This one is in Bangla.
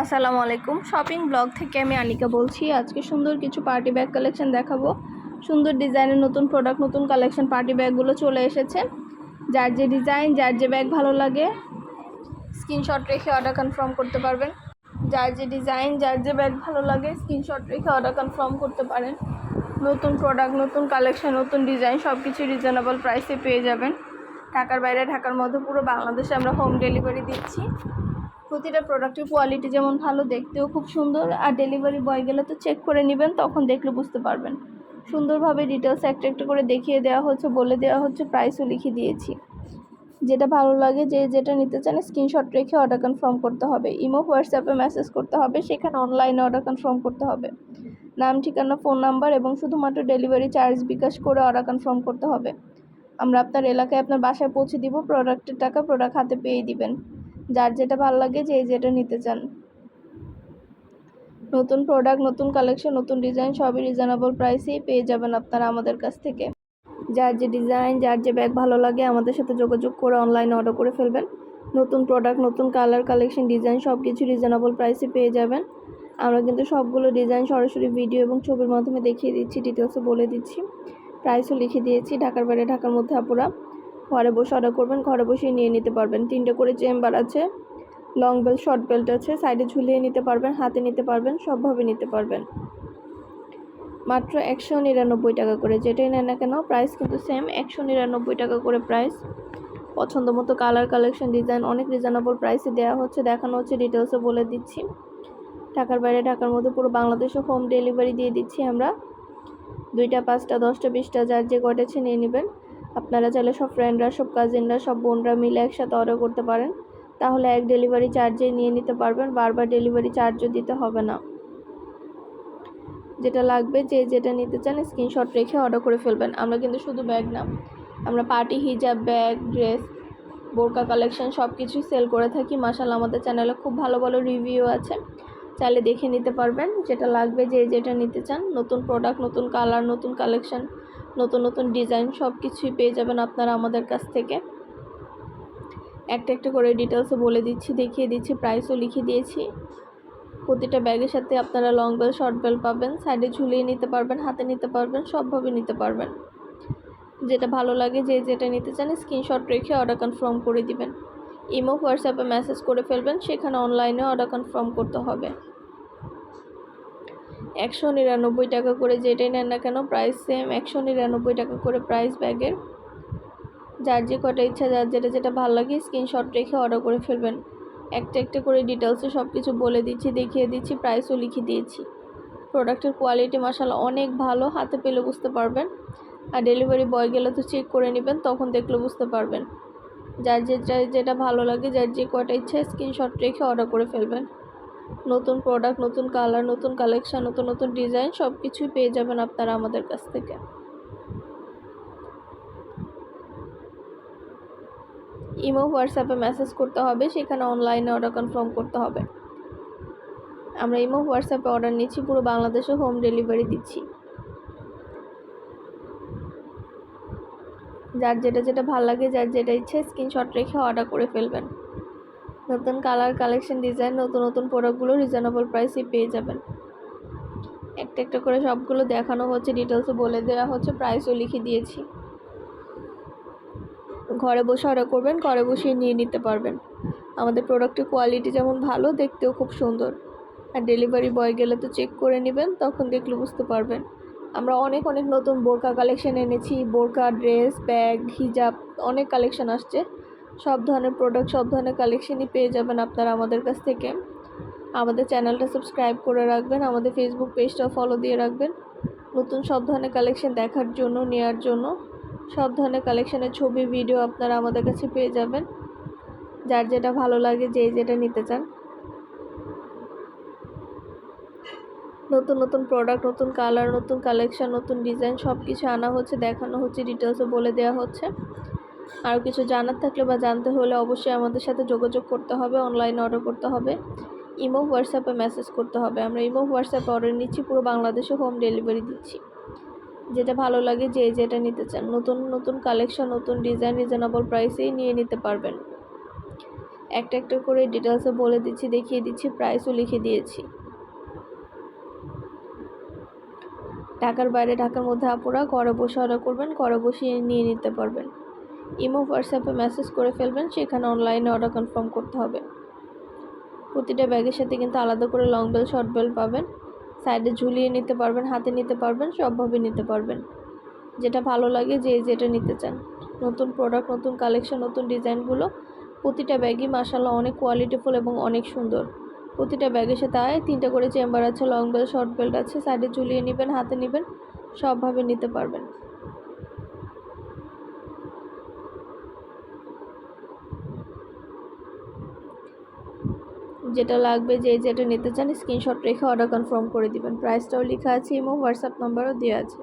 আসসালামু আলাইকুম। শপিং ব্লগ থেকে আমি আনিকা বলছি। আজকে সুন্দর কিছু পার্টি ব্যাগ কালেকশন দেখাবো। সুন্দর ডিজাইনের নতুন প্রোডাক্ট, নতুন কালেকশন পার্টি ব্যাগগুলো চলে এসেছে। যার যে ডিজাইন, যার যে ব্যাগ ভালো লাগে স্ক্রিনশট রেখে অর্ডার কনফার্ম করতে পারবেন। যার যে ডিজাইন, যার যে ব্যাগ ভালো লাগে স্ক্রিনশট রেখে অর্ডার কনফার্ম করতে পারেন। নতুন প্রোডাক্ট, নতুন কালেকশন, নতুন ডিজাইন সব কিছু রিজনেবল প্রাইসে পেয়ে যাবেন। ঢাকার বাইরে, ঢাকার মধ্যে পুরো বাংলাদেশে আমরা হোম ডেলিভারি দিচ্ছি। প্রতিটা প্রোডাক্টের কোয়ালিটি যেমন ভালো, দেখতেও খুব সুন্দর। আর ডেলিভারি বয় গেলে তো চেক করে নেবেন, তখন দেখলে বুঝতে পারবেন। সুন্দরভাবে ডিটেলস একটা একটা করে দেখিয়ে দেওয়া হচ্ছে, বলে দেওয়া হচ্ছে, প্রাইসও লিখে দিয়েছি। যেটা ভালো লাগে, যে যেটা নিতে চান স্ক্রিনশট রেখে অর্ডার কনফার্ম করতে হবে। ইমো, হোয়াটসঅ্যাপে মেসেজ করতে হবে, সেখানে অনলাইনে অর্ডার কনফার্ম করতে হবে। নাম, ঠিকানা, ফোন নাম্বার এবং শুধুমাত্র ডেলিভারি চার্জ বিকাশ করে অর্ডার কনফার্ম করতে হবে। আমরা আপনার এলাকায় আপনার বাসায় পৌঁছে দিব। প্রোডাক্টের টাকা প্রোডাক্ট হাতে পেয়ে দিবেন। যার যেটা ভালো লাগে, যে যেটা নিতে চান। নতুন প্রোডাক্ট, নতুন কালেকশন, নতুন ডিজাইন সবই রিজনেবল প্রাইসেই পেয়ে যাবেন আপনারা আমাদের কাছ থেকে। যার যে ডিজাইন, যার যে ব্যাগ ভালো লাগে আমাদের সাথে যোগাযোগ করে অনলাইনে অর্ডার করে ফেলবেন। নতুন প্রোডাক্ট, নতুন কালার, কালেকশন, ডিজাইন সব কিছু রিজনেবল প্রাইসে পেয়ে যাবেন। আমরা কিন্তু সবগুলো ডিজাইন সরাসরি ভিডিও এবং ছবির মাধ্যমে দেখিয়ে দিচ্ছি, ডিটেলসও বলে দিচ্ছি, প্রাইসও লিখে দিয়েছি। ঢাকার বাইরে, ঢাকার মধ্যে আপুরা ঘরে বসে অর্ডার করবেন, ঘরে বসেই নিয়ে নিতে পারবেন। 3টে করে চেম্বার আছে, লং বেল্ট, শর্ট বেল্ট আছে, সাইডে ঝুলিয়ে নিতে পারবেন, হাতে নিতে পারবেন, সবভাবে নিতে পারবেন। মাত্র 199 টাকা করে, যেটাই নেন না কেন প্রাইস কিন্তু সেম, 199 টাকা করে প্রাইস। পছন্দ মতো কালার, কালেকশন, ডিজাইন অনেক রিজনেবল প্রাইসে দেওয়া হচ্ছে, দেখানো হচ্ছে, ডিটেলসও বলে দিচ্ছি। ঢাকার বাইরে, ঢাকার মধ্যে পুরো বাংলাদেশে হোম ডেলিভারি দিয়ে দিচ্ছি আমরা। 2টা, 5টা, 10টা, 20টা যার যে কটেছে নিয়ে নেবেন। আপনারা চাইলে সব ফ্রেন্ডরা, সব কাজিনরা, সব বোনরা মিলে একসাথে অর্ডার করতে পারেন। তাহলে এক ডেলিভারি চার্জে নিয়ে নিতে পারবেন, বারবার ডেলিভারি চার্জও দিতে হবে না। যেটা লাগবে, যে যেটা নিতে চান স্ক্রিনশট রেখে অর্ডার করে ফেলবেন। আমরা কিন্তু শুধু ব্যাগ না, আমরা পার্টি, হিজাব, ব্যাগ, ড্রেস, বোরকা কালেকশন সব কিছুই সেল করে থাকি। মাশাআল্লাহ আমাদের চ্যানেলে খুব ভালো ভালো রিভিউ আছে, চাইলে দেখে নিতে পারবেন। যেটা লাগবে, যে যেটা নিতে চান, নতুন প্রোডাক্ট, নতুন কালার, নতুন কালেকশন, নতুন নতুন ডিজাইন সব কিছুই পেয়ে যাবেন আপনারা আমাদের কাছ থেকে। একটা একটা করে ডিটেলসও বলে দিচ্ছি, দেখিয়ে দিচ্ছি, প্রাইসও লিখে দিয়েছি। প্রতিটা ব্যাগের সাথে আপনারা লং বেল, শর্ট বেল পাবেন, সাইডে ঝুলিয়ে নিতে পারবেন, হাতে নিতে পারবেন, সবভাবে নিতে পারবেন। যেটা ভালো লাগে, যে যেটা নিতে চান স্ক্রিনশট রেখে অর্ডার কনফার্ম করে দিবেন। ইমো, হোয়াটসঅ্যাপে মেসেজ করে ফেলবেন, সেখানে অনলাইনে অর্ডার কনফার্ম করতে হবে। 199 টাকা করে, যেটাই নেন না কেন প্রাইস সেম, 199 টাকা করে প্রাইস ব্যাগের। যার যে কটা ইচ্ছা, যার যেটা যেটা ভালো লাগে স্ক্রিনশট রেখে অর্ডার করে ফেলবেন। একটা একটা করে ডিটেলসে সব কিছু বলে দিচ্ছি, দেখিয়ে দিচ্ছি, প্রাইসও লিখে দিয়েছি। প্রোডাক্টের কোয়ালিটি মাশাআল্লাহ অনেক ভালো, হাতে পেলে বুঝতে পারবেন। আর ডেলিভারি বয় গেলে তো চেক করে নেবেন, তখন দেখলে বুঝতে পারবেন। যার যেটা ভালো লাগে, যার যে কটা ইচ্ছা স্ক্রিনশট রেখে অর্ডার করে ফেলবেন। নতুন প্রোডাক্ট, নতুন কালার, নতুন কালেকশন, নতুন নতুন ডিজাইন সব কিছুই পেয়ে যাবেন আপনারা আমাদের কাছ থেকে। ইমো, হোয়াটসঅ্যাপে মেসেজ করতে হবে, সেখানে অনলাইনে অর্ডার কনফার্ম করতে হবে। আমরা ইমো, হোয়াটসঅ্যাপে অর্ডার নিচ্ছি, পুরো বাংলাদেশে হোম ডেলিভারি দিচ্ছি। যার যেটা যেটা ভালো লাগে, যার যেটা ইচ্ছে স্ক্রিনশট রেখে অর্ডার করে ফেলবেন। নতুন কালার, কালেকশন, ডিজাইন, নতুন নতুন প্রোডাক্টগুলো রিজনেবল প্রাইসে পেয়ে যাবেন। একটা একটা করে সবগুলো দেখানো হচ্ছে, ডিটেলসও বলে দেওয়া হচ্ছে, প্রাইসও লিখে দিয়েছি। ঘরে বসে অর্ডার করবেন, ঘরে বসেই নিয়ে নিতে পারবেন। আমাদের প্রোডাক্টের কোয়ালিটি যেমন ভালো, দেখতেও খুব সুন্দর। আর ডেলিভারি বয় গেলে তো চেক করে নেবেন, তখন দেখলে বুঝতে পারবেন। আমরা অনেক অনেক নতুন বোরকা কালেকশন এনেছি, বোরকা, ড্রেস, ব্যাগ, হিজাব অনেক কালেকশন আসছে। সব ধরনের প্রোডাক্ট, সব ধরনের কালেকশনই পেয়ে যাবেন আপনারা আমাদের কাছ থেকে। আমাদের চ্যানেলটা সাবস্ক্রাইব করে রাখবেন, আমাদের ফেসবুক পেজটাও ফলো দিয়ে রাখবেন। নতুন সব ধরনের কালেকশন দেখার জন্য, নেওয়ার জন্য, সব ধরনের কালেকশনের ছবি, ভিডিও আপনারা আমাদের কাছে পেয়ে যাবেন। যার যেটা ভালো লাগে, যে যেটা নিতে চান। নতুন নতুন প্রোডাক্ট, নতুন কালার, নতুন কালেকশন, নতুন ডিজাইন সব কিছু আনা হচ্ছে, দেখানো হচ্ছে, ডিটেলসও বলে দেওয়া হচ্ছে। আর কিছু জানার থাকলে বা জানতে হলে অবশ্যই আমাদের সাথে যোগাযোগ করতে হবে, অনলাইনে অর্ডার করতে হবে, ইমো, হোয়াটসঅ্যাপে মেসেজ করতে হবে। আমরা ইমো, হোয়াটসঅ্যাপে অর্ডার নিচ্ছি, পুরো বাংলাদেশে হোম ডেলিভারি দিচ্ছি। যেটা ভালো লাগে, যে যেটা নিতে চান, নতুন নতুন কালেকশন, নতুন ডিজাইন রিজনেবল প্রাইসেই নিয়ে নিতে পারবেন। একটা একটা করে ডিটেলসে বলে দিচ্ছি, দেখিয়ে দিচ্ছি, প্রাইসও লিখে দিয়েছি। ঢাকার বাইরে, ঢাকার মধ্যে আপুরা ঘরে বসে অর্ডার করবেন, ঘরে বসে নিয়ে নিতে পারবেন। ইমো হোয়াটসঅ্যাপে মেসেজ করে ফেলবেন, সেখানে অনলাইনে অর্ডার কনফার্ম করতে হবে। প্রতিটা ব্যাগের সাথে কিন্তু আলাদা করে লং বেল, শর্ট বেল পাবেন। সাইডে ঝুলিয়ে নিতে পারবেন, হাতে নিতে পারবেন, সবভাবে নিতে পারবেন। যেটা ভালো লাগে, যে যেটা নিতে চান। নতুন প্রোডাক্ট, নতুন কালেকশন, নতুন ডিজাইনগুলো প্রতিটা ব্যাগই মাশাআল্লাহ অনেক কোয়ালিটিফুল এবং অনেক সুন্দর। প্রতিটা ব্যাগের সাথে 3টা করে চেম্বার আছে, লং বেল, শর্ট বেল্ট আছে। সাইডে ঝুলিয়ে নেবেন, হাতে নেবেন, সবভাবে নিতে পারবেন। যেটা লাগবে, যে যেটা নিতে চান স্ক্রিনশট রেখে অর্ডার কনফার্ম করে দিবেন। প্রাইসটাও লেখা আছে, ইমো হোয়াটসঅ্যাপ নাম্বারও দেওয়া আছে।